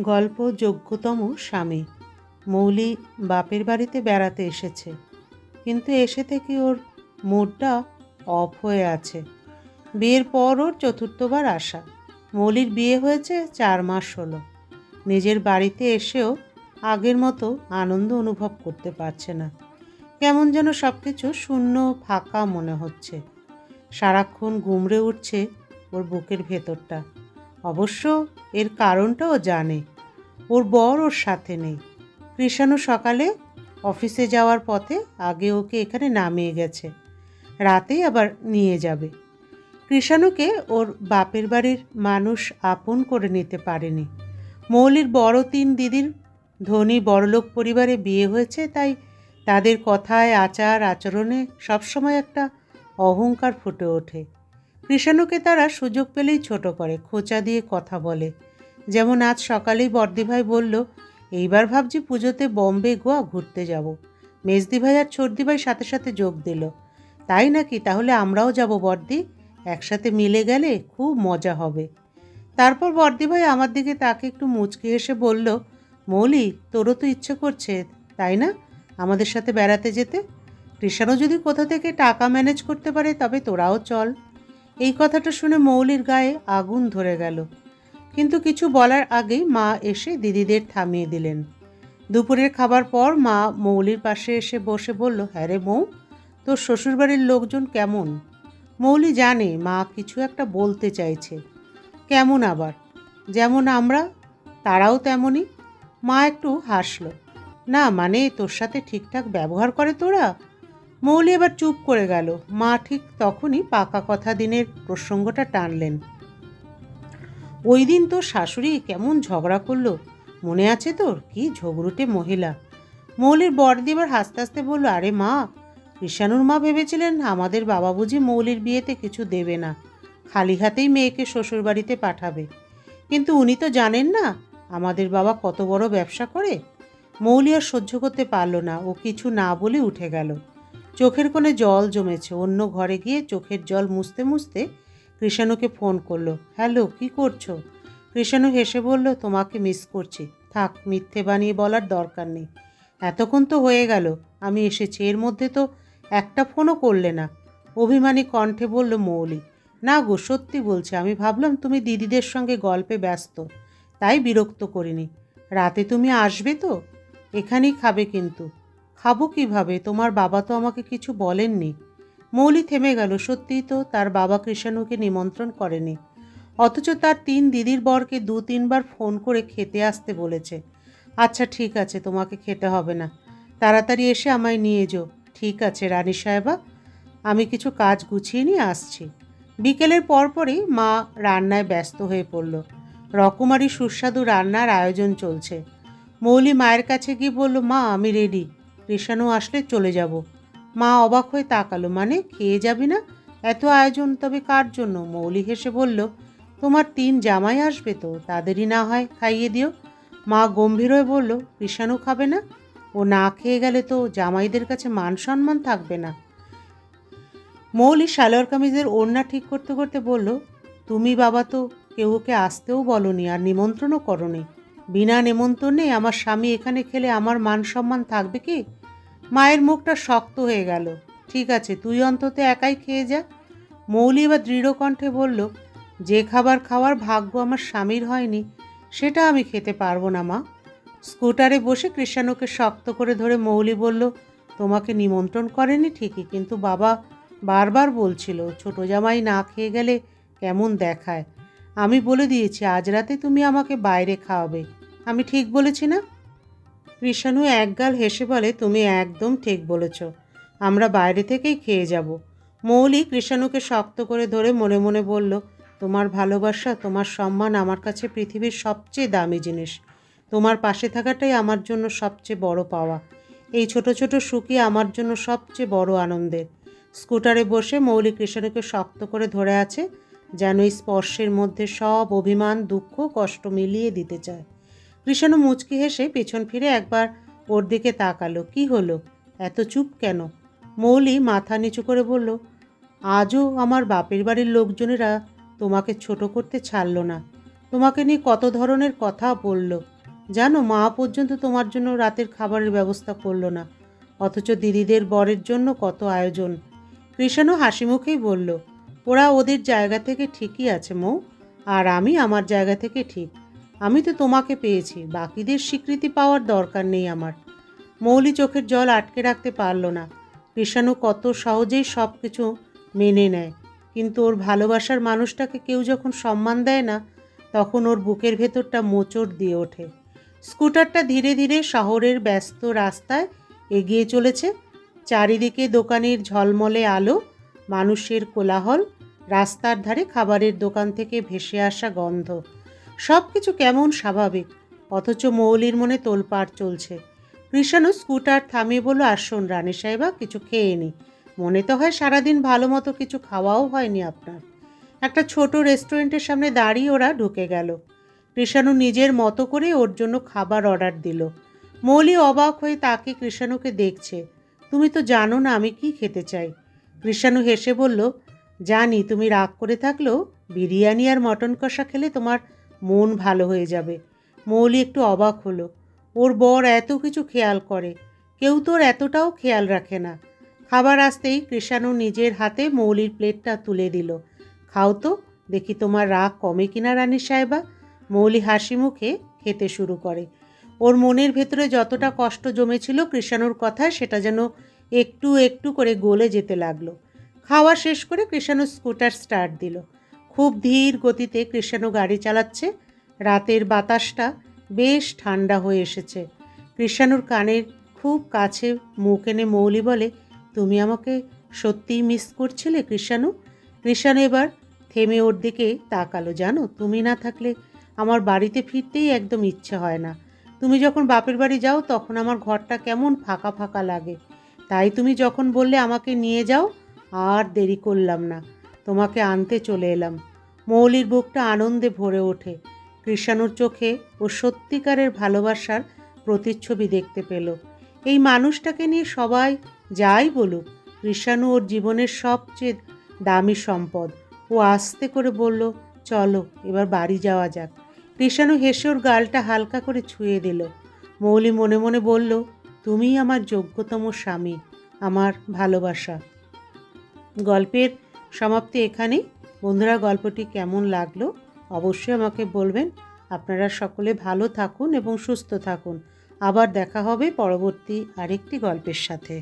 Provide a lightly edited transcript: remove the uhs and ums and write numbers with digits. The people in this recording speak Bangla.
গল্প যোগ্যতম স্বামী। মৌলি বাপের বাড়িতে বেড়াতে এসেছে, কিন্তু এসে থেকে ওর মুডটা অফ হয়ে আছে। বিয়ের পর ওর চতুর্থবার আসা। মৌলির বিয়ে হয়েছে 4 মাস হলো। নিজের বাড়িতে এসেও আগের মতো আনন্দ অনুভব করতে পারছে না। কেমন যেন সব কিছু শূন্য, ফাঁকা মনে হচ্ছে। সারাক্ষণ গুমড়ে উঠছে ওর বুকের ভেতরটা। অবশ্য এর কারণটাও জানে। ওর বর ওর সাথে নেই। কৃষাণু সকালে অফিসে যাওয়ার পথে আগে ওকে এখানে নামিয়ে গেছে, রাতেই আবার নিয়ে যাবে। কৃষাণুকে ওর বাপের বাড়ির মানুষ আপন করে নিতে পারেনি। মৌলির বড় 3 দিদির ধনী বড়লোক পরিবারে বিয়ে হয়েছে, তাই তাদের কথায়, আচার আচরণে সবসময় একটা অহংকার ফুটে ওঠে। কৃষাণুকে তারা সুযোগ পেলেই ছোট করে, খোঁচা দিয়ে কথা বলে। যেমন আজ সকালেই বর্দিভাই বলল, এইবার ভাবছি পুজোতে বম্বে গোয়া ঘুরতে যাব। মেজদিভাই আর ছোটদিভাই সাথে সাথে যোগ দিল। তাই নাকি? তাহলে আমরাও যাব বর্দি, একসাথে মিলে গেলে খুব মজা হবে। তারপর বর্দিভাই আমার দিকে তাকে একটু মুচকি হেসে বলল, মৌলি, তোরও তো ইচ্ছে করছে তাই না আমাদের সাথে বেড়াতে যেতে? কৃষাণু যদি কোথা থেকে টাকা ম্যানেজ করতে পারে তবে তোরাও চল। এই কথাটা শুনে মৌলির গায়ে আগুন ধরে গেল, কিন্তু কিছু বলার আগেই মা এসে দিদিদের থামিয়ে দিলেন। দুপুরের খাবার পর মা মৌলির পাশে এসে বসে বলল, হ্যাঁ রে মৌ, তোর শ্বশুরবাড়ির লোকজন কেমন? মৌলি জানে মা কিছু একটা বলতে চাইছে। কেমন আবার? যেমন আমরা, তারাও তেমনই। মা একটু হাসল। না মানে তোর সাথে ঠিকঠাক ব্যবহার করে তোরা? মৌলি এবার চুপ করে গেল। মা ঠিক তখনই পাকা কথা দিনের প্রসঙ্গটা টানলেন। ওই দিন তোর শাশুড়ি কেমন ঝগড়া করলো, মনে আছে তোর? কি ঝগড়ুটে মহিলা। মৌলির বড়দি এবার হাসতে হাসতে বলল, আরে মা, কৃষাণুর মা ভেবেছিলেন আমাদের বাবা বুঝি মৌলির বিয়েতে কিছু দেবে না, খালি হাতেই মেয়েকে শ্বশুরবাড়িতে পাঠাবে। কিন্তু উনি তো জানেন না আমাদের বাবা কত বড় ব্যবসা করে। মৌলি আর সহ্য করতে পারল না, ও কিছু না বলে উঠে গেল। চোখের কোণে জল জমেছে। অন্য ঘরে গিয়ে চোখের জল মুছতে মুছতে কৃষাণুকে ফোন করলো। হ্যালো, কি করছো? কৃষাণু হেসে বলল, তোমাকে মিস করছি। থাক, মিথ্যে বানিয়ে বলার দরকার নেই। এতক্ষণ তো হয়ে গেল আমি এসেছি, এর মধ্যে তো একটা ফোনও করলে না। অভিমানী কণ্ঠে বলল মৌলি। না গো, সত্যি বলছি, আমি ভাবলাম তুমি দিদিদের সঙ্গে গল্পে ব্যস্ত, তাই বিরক্ত করিনি। রাতে তুমি আসবে তো? এখানেই খাবে কিন্তু। খাবো কিভাবে? তোমার বাবা তো আমাকে কিছু বলেননি। মৌলি থেমে গেল। সত্যিই তো তার বাবা কৃষাণুকে নিমন্ত্রণ করেনি, অথচ তার 3 দিদির বরকে 2-3 বার ফোন করে খেতে আসতে বলেছে। আচ্ছা ঠিক আছে, তোমাকে খেতে হবে না, তাড়াতাড়ি এসে আমায় নিয়ে যেও। ঠিক আছে রানী সাহেবা, আমি কিছু কাজ গুছিয়ে নিয়ে আসছি। বিকেলের পরপরই মা রান্নায় ব্যস্ত হয়ে পড়ল। রকমারি সুস্বাদু রান্নার আয়োজন চলছে। মৌলি মায়ের কাছে গিয়ে বলল, মা আমি রেডি, কৃষাণু আসলে চলে যাব। মা অবাক হয়ে তাকালো। মানে খেয়ে যাবি না? এত আয়োজন তবে কার জন্য? মৌলি হেসে বলল, তোমার 3 জামাই আসবে তো, তাদেরই না হয় খাইয়ে দিও। মা গম্ভীর হয়ে বলল, কৃষাণু খাবে না? ও না খেয়ে গেলে তো জামাইদের কাছে মান সম্মান থাকবে না। মৌলি সালোয়ার কামিজের ওড়না ঠিক করতে করতে বলল, তুমি বাবা তো কেউ ওকে আসতেও বলনি আর নিমন্ত্রণও করনি। বিনা নিমন্ত্রণে আমার স্বামী এখানে খেলে আমার মান সম্মান থাকবে কি? মায়ের মুখটা শক্ত হয়ে গেল। ঠিক আছে, তুই অন্তত একাই খেয়ে যা। মৌলি এবার দৃঢ় কণ্ঠে বলল, যে খাবার খাওয়ার ভাগ্য আমার স্বামীর হয়নি সেটা আমি খেতে পারবো না মা। স্কুটারে বসে কৃষাণুকে শক্ত করে ধরে মৌলি বলল, তোমাকে নিমন্ত্রণ করেনি ঠিকই, কিন্তু বাবা বারবার বলছিল ছোট জামাই না খেয়ে গেলে কেমন দেখায়। আমি বলে দিয়েছি আজ রাতে তুমি আমাকে বাইরে খাওয়াবে। আমি ঠিক বলেছি না? কৃষাণু একগাল হেসে বলে, তুমি একদম ঠিক বলেছ, আমরা বাইরে থেকেই খেয়ে যাব। মৌলি কৃষাণুকে শক্ত করে ধরে মনে মনে বলল, তোমার ভালোবাসা, তোমার সম্মান আমার কাছে পৃথিবীর সবচেয়ে দামি জিনিস। তোমার পাশে থাকাটাই আমার জন্য সবচেয়ে বড় পাওয়া। এই ছোট ছোট সুখই আমার জন্য সবচেয়ে বড় আনন্দের। স্কুটারে বসে মৌলি কৃষাণুকে শক্ত করে ধরে আছে, যেন এই স্পর্শের মধ্যে সব অভিমান, দুঃখ, কষ্ট মিলিয়ে দিতে চায়। কৃষাণু মুচকি হেসে পেছন ফিরে একবার ওর দিকে তাকালো। কি হলো, এত চুপ কেন? মৌলি মাথা নিচু করে বলল, আজও আমার বাপের বাড়ির লোকজনেরা তোমাকে ছোট করতে ছাড়ল না। তোমাকে নিয়ে কত ধরনের কথা বলল। জানো, মা পর্যন্ত তোমার জন্য রাতের খাবারের ব্যবস্থা করলো না, অথচ দিদিদের বরের জন্য কত আয়োজন। কৃষাণু হাসি মুখেই বলল, ওরা ওদের জায়গা থেকে ঠিকই আছে মৌ, আর আমি আমার জায়গা থেকে ঠিক। আমি তো তোমাকে পেয়েছি, বাকিদের স্বীকৃতি পাওয়ার দরকার নেই আমার। মৌলি চোখের জল আটকে রাখতে পারল না। কৃষাণু কত সহজেই সব কিছু মেনে নেয়, কিন্তু ওর ভালোবাসার মানুষটাকে কেউ যখন সম্মান দেয় না, তখন ওর বুকের ভেতরটা মোচড় দিয়ে ওঠে। স্কুটারটা ধীরে ধীরে শহরের ব্যস্ত রাস্তায় এগিয়ে চলেছে। চারিদিকে দোকানের ঝলমলে আলো, মানুষের কোলাহল, রাস্তার ধারে খাবারের দোকান থেকে ভেসে আসা গন্ধ। সব কিছু কেমন স্বাভাবিক, অথচ মৌলির মনে তোলপাড় চলছে। কৃষাণু স্কুটার থামিয়ে বলল, আসুন রানী সাহেবা, কিছু খেয়ে নি। মনে তো হয় সারাদিন ভালো মতো কিছু খাওয়াও হয়নি আপনার। একটা ছোট রেস্টুরেন্টের সামনে দাঁড়িয়ে ওরা ঢুকে গেল। কৃষাণু নিজের মতো করে ওর জন্য খাবার অর্ডার দিল। মৌলি অবাক হয়ে তাকে কৃষাণুকে দেখছে। তুমি তো জানো না আমি কি খেতে চাই। কৃষাণু হেসে বলল, জানি, তুমি রাগ করে থাকলেও বিরিয়ানি আর মটন কষা খেলে তোমার মন ভালো হয়ে যাবে। মৌলি একটু অবাক হলো। ওর বর এত কিছু খেয়াল করে, কেউ তোর এতটাও খেয়াল রাখে না। খাবার আসতেই কৃষাণু নিজের হাতে মৌলির প্লেটটা তুলে দিল। খাও তো, দেখি তোমার রাগ কমে কিনা রানী সাহেবা। মৌলি হাসি মুখে খেতে শুরু করে। ওর মনের ভেতরে যতটা কষ্ট জমেছিল কৃষাণুর কথায়, সেটা যেন একটু একটু করে গলে যেতে লাগলো। খাওয়া শেষ করে কৃষাণু স্কুটার স্টার্ট দিল। খুব ধীর গতিতে কৃষাণু গাড়ি চালাচ্ছে। রাতের বাতাসটা বেশ ঠান্ডা হয়ে এসেছে। কৃষাণুর কানের খুব কাছে মুখ এনে মৌলি বলে, তুমি আমাকে সত্যিই মিস করছিলে কৃষাণু? কৃষাণু এবার থেমে ওর দিকে তাকালো। জানো, তুমি না থাকলে আমার বাড়িতে ফিরতেই একদম ইচ্ছে হয় না। তুমি যখন বাপের বাড়ি যাও তখন আমার ঘরটা কেমন ফাঁকা ফাঁকা লাগে। তাই তুমি যখন বললে আমাকে নিয়ে যাও, আর দেরি করলাম না, তোমাকে আনতে চলে এলাম। মৌলির বুকটা আনন্দে ভরে ওঠে। কৃষাণুর চোখে ও সত্যিকারের ভালোবাসার প্রতিচ্ছবি দেখতে পেল। এই মানুষটাকে নিয়ে সবাই যাই বলুক, কৃষাণু ওর জীবনের সবচেয়ে দামি সম্পদ। ও আস্তে করে বলল, চলো এবার বাড়ি যাওয়া যাক। কৃষাণু হেসে ওর গালটা হালকা করে ছুঁয়ে দিল। মৌলি মনে মনে বলল, তুমিই আমার যোগ্যতম স্বামী, আমার ভালোবাসা। গল্পের সমাপ্তি এখানেই। বন্ধুরা, গল্পটি কেমন লাগলো অবশ্যই আমাকে বলবেন। আপনারা সকলে ভালো থাকুন এবং সুস্থ থাকুন। আবার দেখা হবে পরবর্তী আরেকটি গল্পের সাথে।